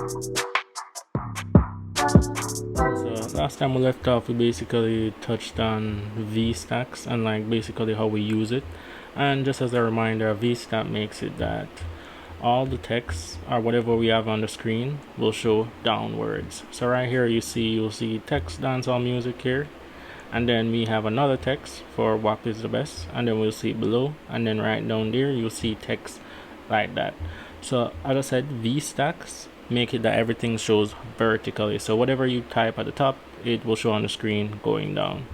So last time we left off, we basically touched on VStacks and like basically how we use it. And just as a reminder, VStack makes it that all the text or whatever we have on the screen will show downwards. So right here you'll see text dancehall music here, and then we have another text for WAP is the best, and then we'll see it below, and then right down there you'll see text like that. So as I said, VStacks make it that everything shows vertically, so whatever you type at the top, it will show on the screen going down.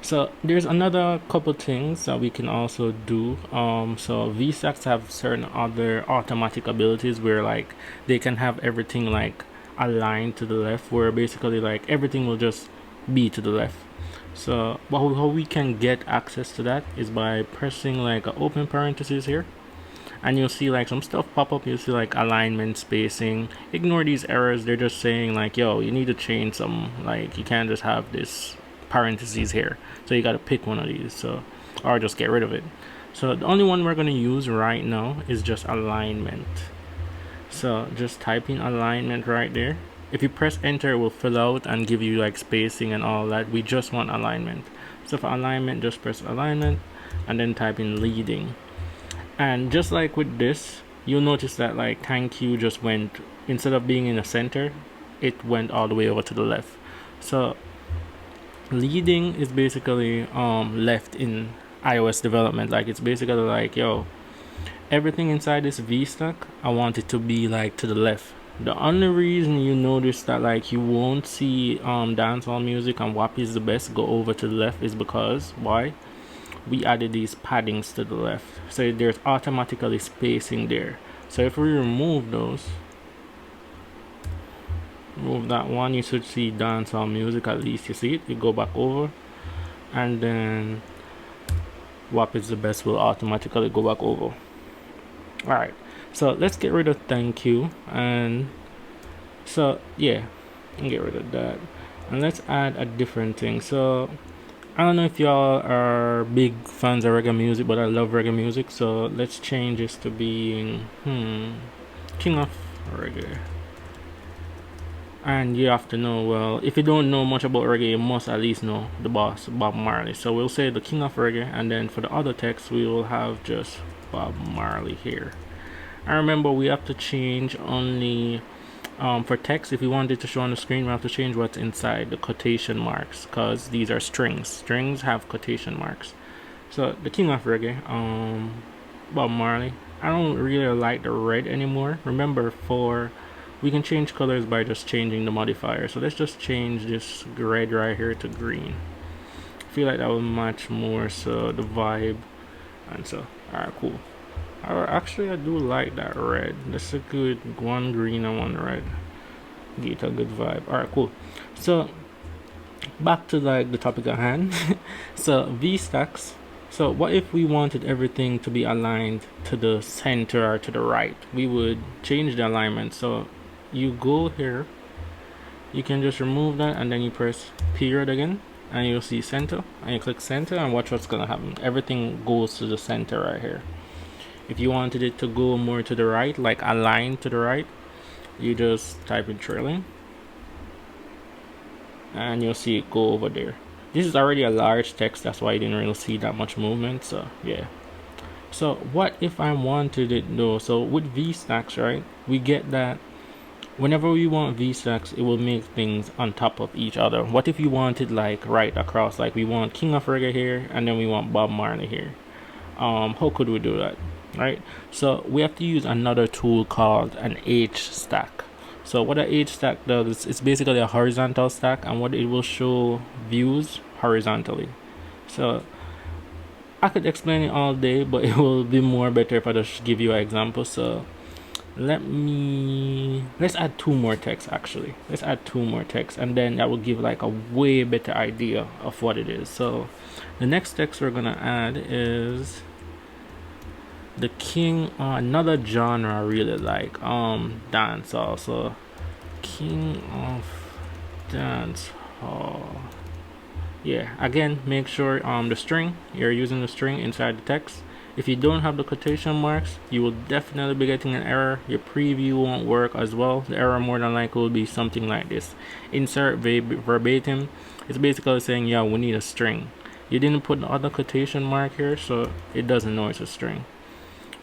So there's another couple things that we can also do. So VStacks have certain other automatic abilities where like they can have everything like aligned to the left, where basically like everything will just be to the left. So how we can get access to that is by pressing like an open parenthesis here, and you'll see like some stuff pop up. You'll see like alignment, spacing. Ignore these errors, they're just saying like, yo, you need to change some, like you can't just have this parentheses here, so you got to pick one of these, so or just get rid of it. So the only one we're going to use right now is just alignment. So just type in alignment right there. If you press enter, it will fill out and give you like spacing and all that. We just want alignment. So for alignment, just press alignment and then type in leading. And just like with this, you'll notice that like thank you just went, instead of being in the center, it went all the way over to the left. So leading is basically left in iOS development. Like it's basically like, yo, everything inside this VStack, I want it to be like to the left. The only reason you notice that like you won't see dancehall music and WAP is the best go over to the left is because why? We added these paddings to the left, so there's automatically spacing there. So if we remove those, remove that one, you should see dancehall music, at least you see it. You go back over, and then WAP is the best will automatically go back over. Alright, so let's get rid of thank you, and so yeah, get rid of that, and let's add a different thing. So I don't know if y'all are big fans of reggae music, but I love reggae music, so let's change this to being King of Reggae. And you have to know, well, if you don't know much about reggae, you must at least know the boss, Bob Marley. So we'll say the King of Reggae, and then for the other text, we will have just Bob Marley here. And remember, we have to change only for text. If we want it to show on the screen, we have to change what's inside the quotation marks, because these are strings. Strings have quotation marks. So the King of Reggae, Bob Marley. I don't really like the red anymore. Remember, we can change colors by just changing the modifier. So let's just change this red right here to green. I feel like that will match more so the vibe, and so alright, cool. Actually, I do like that red. That's a good one green and one red. Get a good vibe. Alright, cool. So back to like the topic at hand. So VStacks. So what if we wanted everything to be aligned to the center or to the right? We would change the alignment. So you go here, you can just remove that, and then you press period again, and you'll see center, and you click center, and watch what's gonna happen. Everything goes to the center right here. If you wanted it to go more to the right, like align to the right, you just type in trailing, and you'll see it go over there. This is already a large text, that's why you didn't really see that much movement. So yeah. So what if I wanted it though? So with VStacks, right, we get that whenever we want VStacks, it will make things on top of each other. What if you wanted like right across, like we want King of Reggae here, and then we want Bob Marley here? How could we do that? Right, so we have to use another tool called an HStack. So what a HStack does, it's basically a horizontal stack, and what it will show views horizontally. So I could explain it all day, but it will be more better if I just give you an example. So let's add two more text. Actually, let's add two more text, and then that will give like a way better idea of what it is. So the next text we're gonna add is the king, another genre I really like, dancehall. So King of Dancehall. Yeah, again, make sure the string, you're using the string inside the text. If you don't have the quotation marks, you will definitely be getting an error. Your preview won't work as well. The error more than likely will be something like this: insert verbatim. It's basically saying, yeah, we need a string. You didn't put the other quotation mark here, so it doesn't know it's a string.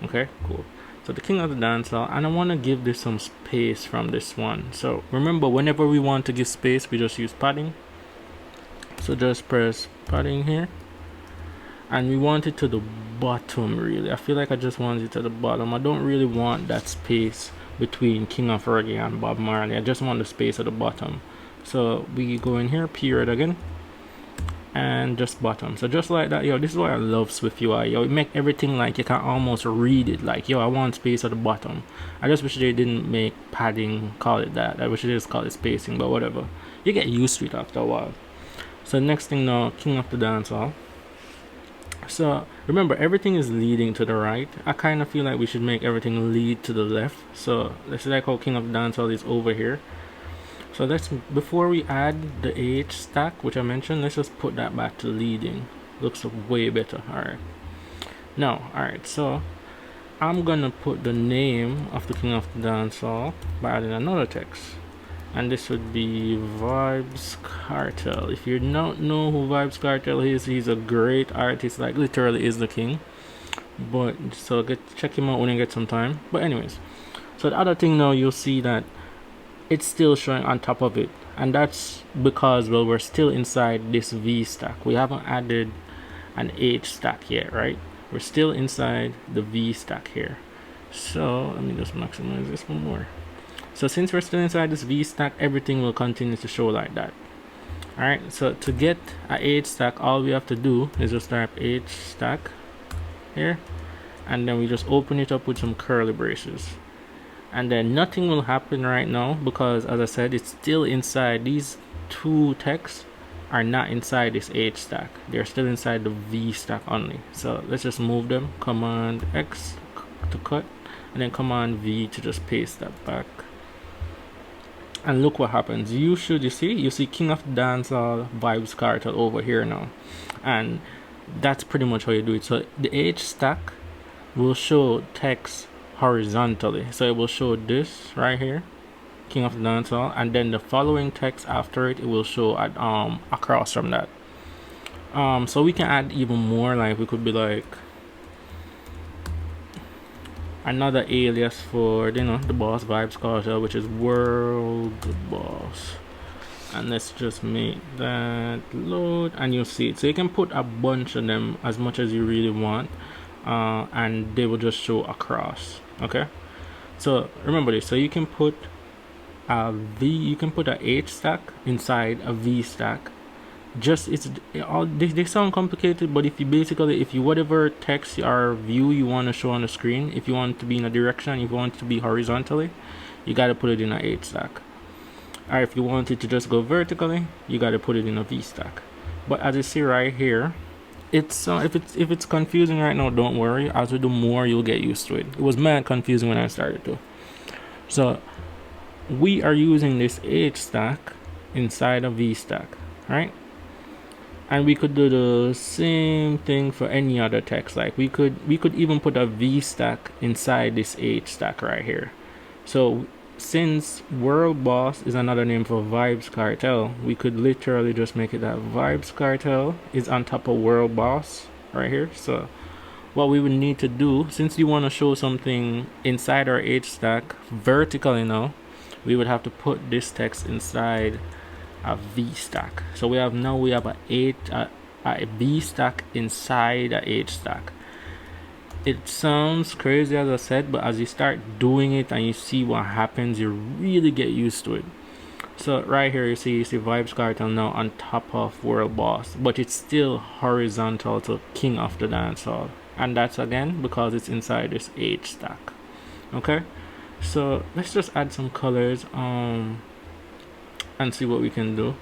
Okay, cool. So the king of the dance hall, and I want to give this some space from this one. So remember, whenever we want to give space, we just use padding. So just press padding here, and we want it to the bottom. Really, I feel like I just want it to the bottom. I don't really want that space between King of Reggae and Bob Marley. I just want the space at the bottom. So we go in here, period again, and just bottom. So just like that, yo, this is why I love SwiftUI. Yo, it make everything like you can almost read it. Like, yo, I want space at the bottom. I just wish they didn't make padding call it that. I wish they just call it spacing, but whatever. You get used to it after a while. So next thing now, king of the dancehall. So remember, everything is leading to the right. I kind of feel like we should make everything lead to the left. So let's like how king of the dancehall is over here. So let's, before we add the H stack, which I mentioned, let's just put that back to leading. Looks way better. Alright. Now, alright, so I'm gonna put the name of the king of the dancehall by adding another text. And this would be Vibes Cartel. If you don't know who Vibes Cartel is, he's a great artist, like literally is the king. But so check him out when you get some time. But anyways, so the other thing now, you'll see that it's still showing on top of it, and that's because, well, we're still inside this VStack. We haven't added an H stack yet, right? We're still inside the VStack here. So let me just maximize this one more. So since we're still inside this VStack, everything will continue to show like that. Alright, so to get a H stack, all we have to do is just type H stack here, and then we just open it up with some curly braces. And then nothing will happen right now because, as I said, it's still inside. These two texts are not inside this H stack. They're still inside the V stack only. So let's just move them. Command X to cut, and then Command V to just paste that back. And look what happens. You see King of the Dancehall Vibes Cartel over here now. And that's pretty much how you do it. So the H stack will show text horizontally. So it will show this right here, King of the Dancehall, and then the following text after it will show at across from that. So we can add even more, like we could be like another alias for, you know, the boss Vibes Cartel, which is World Boss. And let's just make that load, and you'll see it. So you can put a bunch of them, as much as you really want, and they will just show across. Okay, so remember this. So you can put a H stack inside a V stack. Just they sound complicated, but if you whatever text or view you want to show on the screen, if you want it to be in a direction, if you want it to be horizontally, you got to put it in a H stack. Or if you want it to just go vertically, you got to put it in a V stack. But as you see right here, it's if it's confusing right now, don't worry. As we do more, you'll get used to it. It was mad confusing when I started to. So we are using this H stack inside a V stack, right? And we could do the same thing for any other text. Like we could even put a V stack inside this H stack right here. So since World Boss is another name for Vibes Cartel, we could literally just make it that Vibes Cartel is on top of World Boss right here. So what we would need to do, since you want to show something inside our H stack vertically now, we would have to put this text inside a V stack. So we have a V stack inside a H stack. It sounds crazy, as I said, but as you start doing it and you see what happens, you really get used to it. So right here you see Vibes Cartel now on top of World Boss, but it's still horizontal to King of the Dancehall, and that's again because it's inside this H stack. Okay, so let's just add some colors and see what we can do.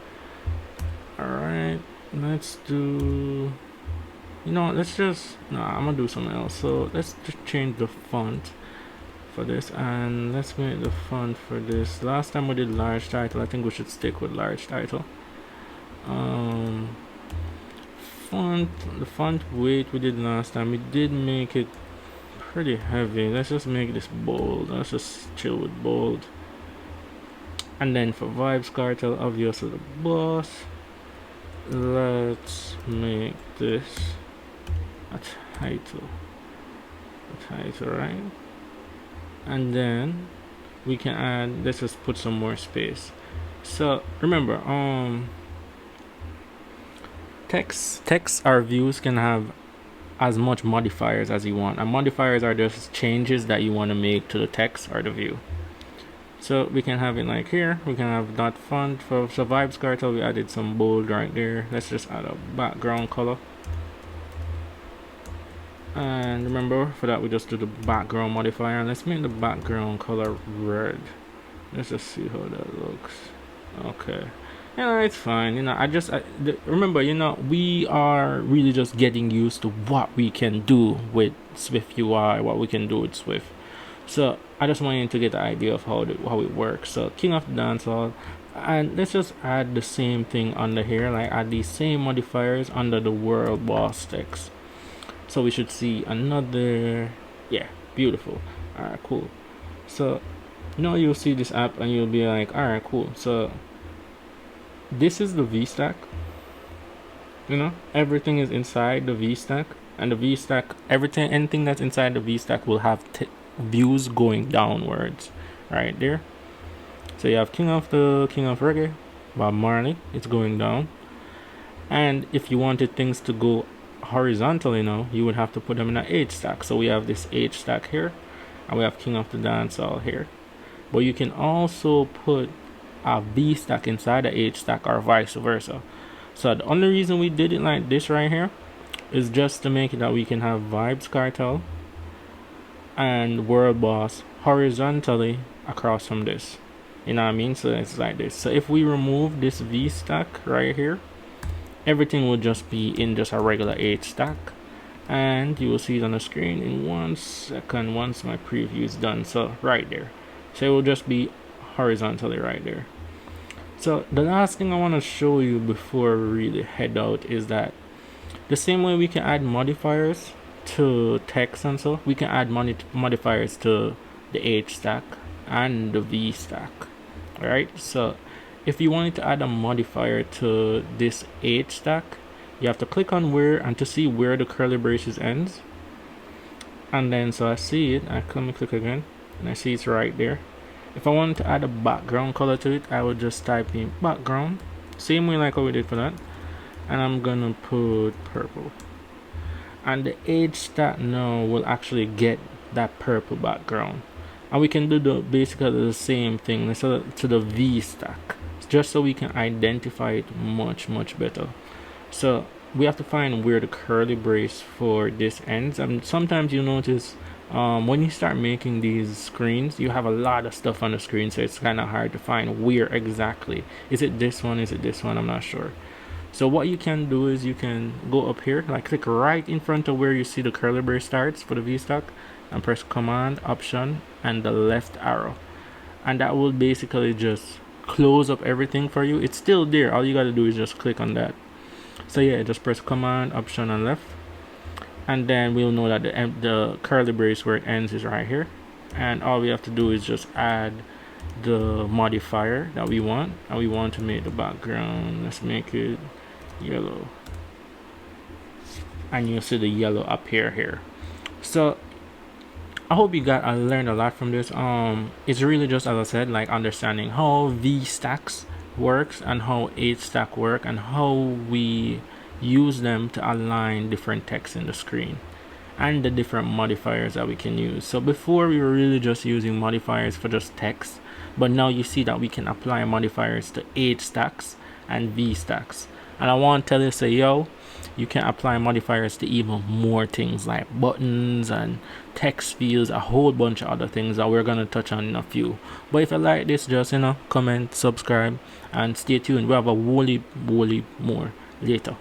Alright, let's do, I'm gonna do something else. So let's just change the font for this, and let's make the font for this. Last time we did large title. I think we should stick with large title. font weight we did last time, we did make it pretty heavy. Let's just make this bold. Let's just chill with bold. And then for Vibes Cartel, obviously the boss, let's make this a title, right? And then we can add, let's just put some more space. So remember, text or views can have as much modifiers as you want, and modifiers are just changes that you want to make to the text or the view. So we can have it like here, we can have dot font. For Vibes Cartel, we added some bold right there. Let's just add a background color. And remember, for that we just do the background modifier, and let's make the background color red. Let's just see how that looks. Okay, it's fine. Remember, we are really just getting used to what we can do with SwiftUI, what we can do with Swift. So I just want you to get the idea of how it works. So King of the Dancehall, and let's just add the same thing under here, like add these same modifiers under the world boss text. So we should see another, yeah, beautiful. Alright, cool. So now you'll see this app and you'll be like, alright, cool. So this is the VStack. Everything is inside the VStack, and the VStack, anything that's inside the VStack will have views going downwards right there. So you have King of Reggae, Bob Marley, it's going down. And if you wanted things to go horizontally now, you would have to put them in an HStack. So we have this HStack here, and we have King of the Dancehall here. But you can also put a VStack inside a HStack or vice versa. So the only reason we did it like this right here is just to make it that we can have Vibes Cartel and World Boss horizontally across from this. You know what I mean? So it's like this. So if we remove this VStack right here, everything will just be in just a regular HStack, and you will see it on the screen in 1 second once my preview is done. So right there, so it will just be horizontally right there. So the last thing I want to show you before we really head out is that the same way we can add modifiers to text and so, we can add modifiers to the HStack and the VStack. Alright, so if you wanted to add a modifier to this HStack, you have to click on where, and to see where the curly braces ends. And then so I see it, I come and click again, and I see it's right there. If I wanted to add a background color to it, I would just type in background, same way like how we did for that, and I'm gonna put purple. And the HStack now will actually get that purple background, and we can do basically the same thing to the VStack, just so we can identify it much better. So we have to find where the curly brace for this ends, and sometimes you notice when you start making these screens, you have a lot of stuff on the screen, so it's kind of hard to find where exactly. Is it this one? Is it this one? I'm not sure. So what you can do is you can go up here, like click right in front of where you see the curly brace starts for the VStack, and press Command, Option, and the left arrow, and that will basically just close up everything for you. It's still there, all you got to do is just click on that. So yeah, just press Command, Option, and left, and then we'll know that the curly brace where it ends is right here, and all we have to do is just add the modifier that we want, and we want to make the background, let's make it yellow, and you'll see the yellow appear here. So I hope you learned a lot from this. It's really just, as I said, like understanding how VStacks works and how HStack work, and how we use them to align different text in the screen, and the different modifiers that we can use. So before we were really just using modifiers for just text, but now you see that we can apply modifiers to HStacks and VStacks. And I want to tell you, say, yo, you can apply modifiers to even more things like buttons and text fields, a whole bunch of other things that we're going to touch on in a few. But if you like this, just comment, subscribe, and stay tuned. We have a wholly more later.